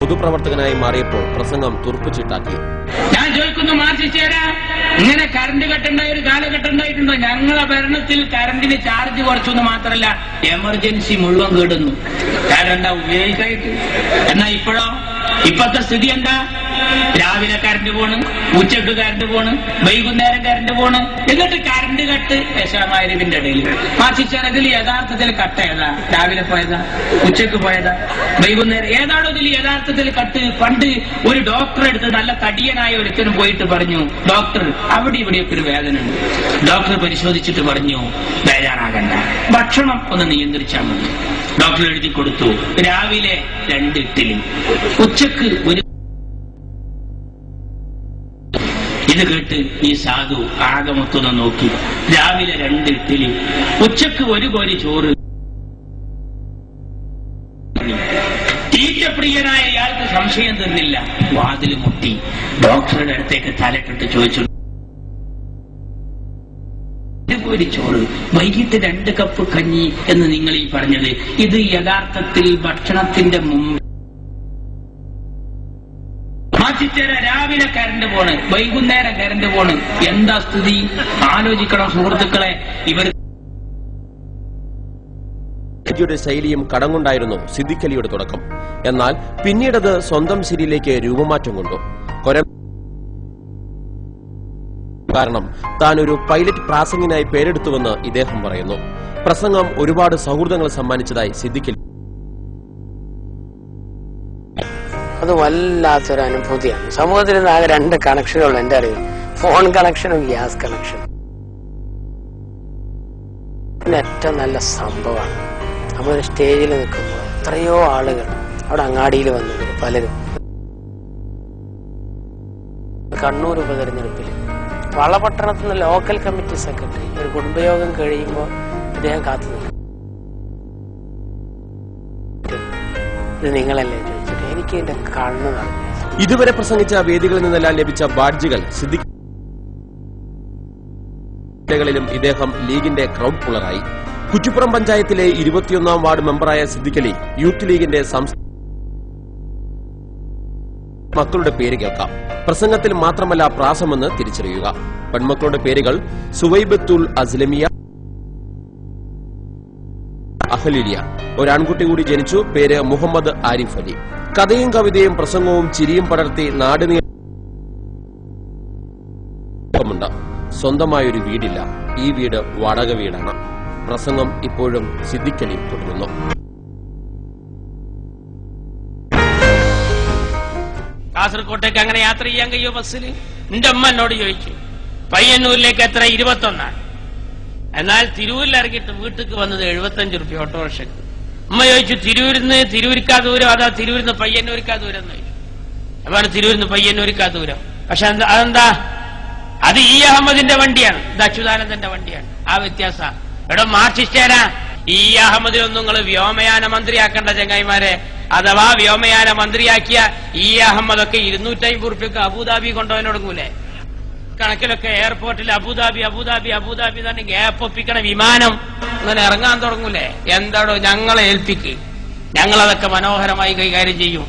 പൊതുപ്രവർത്തകനായി മാറിയപ്പോൾ പ്രസംഗം തുറപ്പിച്ചിട്ടാക്കി. ഞാൻ ചോദിക്കുന്നു, മാർച്ചിച്ചേരാ, ഇങ്ങനെ കറണ്ട് കട്ടുണ്ടായ ഒരു കാലഘട്ടം ഉണ്ടായിട്ടുണ്ടോ? ഞങ്ങളെ ഭരണത്തിൽ കറണ്ടിന് ചാർജ് കുറച്ചെന്ന് മാത്രമല്ല, എമർജൻസി മുഴുവൻ കേടുന്നു. കാരണം എന്താ? ഉപയോഗിക്കായിട്ട്. എന്നാ ഇപ്പോഴോ? ഇപ്പോഴത്തെ സ്ഥിതി എന്താ? രാവിലെ കറണ്ട് പോണ്, ഉച്ചക്ക് കറണ്ട് പോണ്, വൈകുന്നേരം കറണ്ട് പോണ്, എന്നിട്ട് കറണ്ട് കട്ട് ദശാമാരിവിന്റെ ഇടയിൽ. മാർച്ചിച്ചാൽ ഇതിൽ യഥാർത്ഥത്തിൽ കട്ട് ഏതാ? രാവിലെ പോയതാ? ഉച്ചക്ക് പോയതാ? വൈകുന്നേരം? ഏതാണോ ഇതിൽ യഥാർത്ഥത്തിൽ കട്ട്? പണ്ട് ഒരു ഡോക്ടറെ അടുത്ത് നല്ല തടിയനായ ഒരുത്തനും പോയിട്ട് പറഞ്ഞു, ഡോക്ടർ അവിടെ ഇവിടെയൊക്കെ ഒരു വേദന ഉണ്ട്. ഡോക്ടർ പരിശോധിച്ചിട്ട് പറഞ്ഞു, ബേജാറാകണ്ട, ഭക്ഷണം ഒന്ന് നിയന്ത്രിച്ചാൽ മതി. ഡോക്ടർ എഴുതി കൊടുത്തു, രാവിലെ 2 ഇഡ്ഡലി, ഉച്ചക്ക് ഒരു. ഇത് കേട്ട് ഈ സാധു ആകെ മൊത്തം നോക്കി. രാവിലെ 2 ഇഡ്ഡലി, ഉച്ചക്ക് 1 കോരി ചോറ്. തീറ്റപ്രിയനായ ഇയാൾക്ക് സംശയം തീർന്നില്ല. വാതിൽ മുട്ടി. ഡോക്ടറുടെ അടുത്തേക്ക് തലക്കിട്ട് ചോദിച്ചു, 1 കോരി ചോറ്, വൈകിട്ട് 2 കപ്പ് കഞ്ഞി എന്ന് നിങ്ങൾ ഈ പറഞ്ഞത്, ഇത് യഥാർത്ഥത്തിൽ ഭക്ഷണത്തിന്റെ മുമ്പ്? മാറ്റിച്ചേരാ, രാവിലെ കറണ്ട് പോണ്, വൈകുന്നേരം കറണ്ട് പോണ്. എന്താ സ്ഥിതി? ആലോചിക്കണം സുഹൃത്തുക്കളെ. ഇവർ ശൈലിയും കടം കൊണ്ടായിരുന്നു സിദ്ദിഖ് അലിയുടെ തുടക്കം. എന്നാൽ പിന്നീടത് സ്വന്തം ശൈലിയിലേക്ക് രൂപമാറ്റം കൊണ്ടു. കാരണം താൻ ഒരു പൈലറ്റ് പ്രാസംഗികനായി പേരെടുത്തുവെന്ന് ഇദ്ദേഹം പറയുന്നു. പ്രസംഗം ഒരുപാട് സൗഹൃദങ്ങൾ സമ്മാനിച്ചതായി സിദ്ദിഖ് അലി. അത് വല്ലാത്തൊരു അനുഭൂതിയാണ്. സമൂഹത്തിൽ നിന്ന് ആകെ 2 കണക്ഷനുകൾ എന്റെ അറിവ്: ഫോൺ കണക്ഷനും ഗ്യാസ് കണക്ഷനും. ഏറ്റവും നല്ല സംഭവമാണ് നമ്മൾ സ്റ്റേജിൽ നിൽക്കുമ്പോൾ എത്രയോ ആളുകൾ അവിടെ അങ്ങാടിയിൽ വന്നത്, പലരും. കണ്ണൂർ ഉപതെരഞ്ഞെടുപ്പിൽ വളപട്ടണത്തിൽ നിന്ന് ലോക്കൽ കമ്മിറ്റി സെക്രട്ടറി ഒരു കുടുംബയോഗം കഴിയുമ്പോൾ അദ്ദേഹം കാത്തു നിൽക്കും. ഇത് നിങ്ങളല്ലേ ചോദിച്ചിട്ട് എനിക്ക് എന്റെ കണ്ണു നടന്നു. ഇതുവരെ പ്രസംഗിച്ച വേദികളിൽ നിന്നെല്ലാം ലഭിച്ച ബാഡ്ജുകൾ സിദ്ദിഖ് ിലും ഇദ്ദേഹം ലീഗിന്റെ ക്രൗഡ് പുള്ളറായി. കുറ്റിപ്പുറം പഞ്ചായത്തിലെ 21ാം വാർഡ് മെമ്പറായ സിദ്ദിഖ് അലി യൂത്ത് ലീഗിന്റെ മക്കളുടെ പേര് കേൾക്കാം. പ്രസംഗത്തിൽ മാത്രമല്ല പ്രാസമെന്ന് തിരിച്ചറിയുക. പെൺമക്കളുടെ പേരുകൾ സുവൈബത്തുൽ അസ്ലമിയ, അഹ്ലിലിയ. ഒരാൺകുട്ടി കൂടി ജനിച്ചു. പേര് മുഹമ്മദ് ആരിഫ് അലി. കഥയും കവിതയും പ്രസംഗവും ചിരിയും പടർത്തി നാടിനുണ്ട്. സ്വന്തമായൊരു വീടില്ല. ഈ വീട് വാടക വീടാണ്. പ്രസംഗം ഇപ്പോഴും സിദ്ദിഖ് അലി തുടരുന്നു. കാസർകോട്ടേക്ക് അങ്ങനെ യാത്ര ചെയ്യാൻ കഴിയോ ബസ്സിൽ? എന്റെ അമ്മ എന്നോട് ചോദിച്ചു, പയ്യന്നൂരിലേക്ക് എത്ര? 21. എന്നാൽ തിരൂരിൽ ഇറങ്ങിയിട്ട് വീട്ടിലേക്ക് വന്നത് 75 രൂപ ഓട്ടോറിക്ഷക്ക്. അമ്മ ചോദിച്ചു, തിരൂരിക്കാ ദൂരം അതാ തിരൂരിന്ന് പയ്യന്നൂരിക്കാ ദൂരം എന്ന് ചോദിച്ചു. അതാണ് തിരൂരിന്ന് പയ്യന്നൂരിക്കാ ദൂരം. പക്ഷെ അതെന്താ? അത് ഇ അഹമ്മദിന്റെ വണ്ടിയാണ്, ഇത് അച്യുതാനന്ദന്റെ വണ്ടിയാണ്. ആ വ്യത്യാസം. എവിടെ മാർച്ചിസ്റ്റേരാ, ഇ അഹമ്മദിനൊന്നും നിങ്ങൾ വ്യോമയാന മന്ത്രിയാക്കേണ്ട ചങ്ങായിമാരെ. അഥവാ വ്യോമയാന മന്ത്രിയാക്കിയ ഇ അഹമ്മദൊക്കെ 250 രൂപയ്ക്ക് അബുദാബി കൊണ്ടുപോകാൻ തുടങ്ങൂലേ? കണക്കിലൊക്കെ എയർപോർട്ടിൽ അബുദാബി തന്നെ ഗ്യാപ്പ് ഒപ്പിക്കണ വിമാനം അങ്ങനെ ഇറങ്ങാൻ തുടങ്ങൂലേ? എന്താടോ ഞങ്ങളെ ഏൽപ്പിക്ക്, ഞങ്ങളതൊക്കെ മനോഹരമായി കൈകാര്യം ചെയ്യും.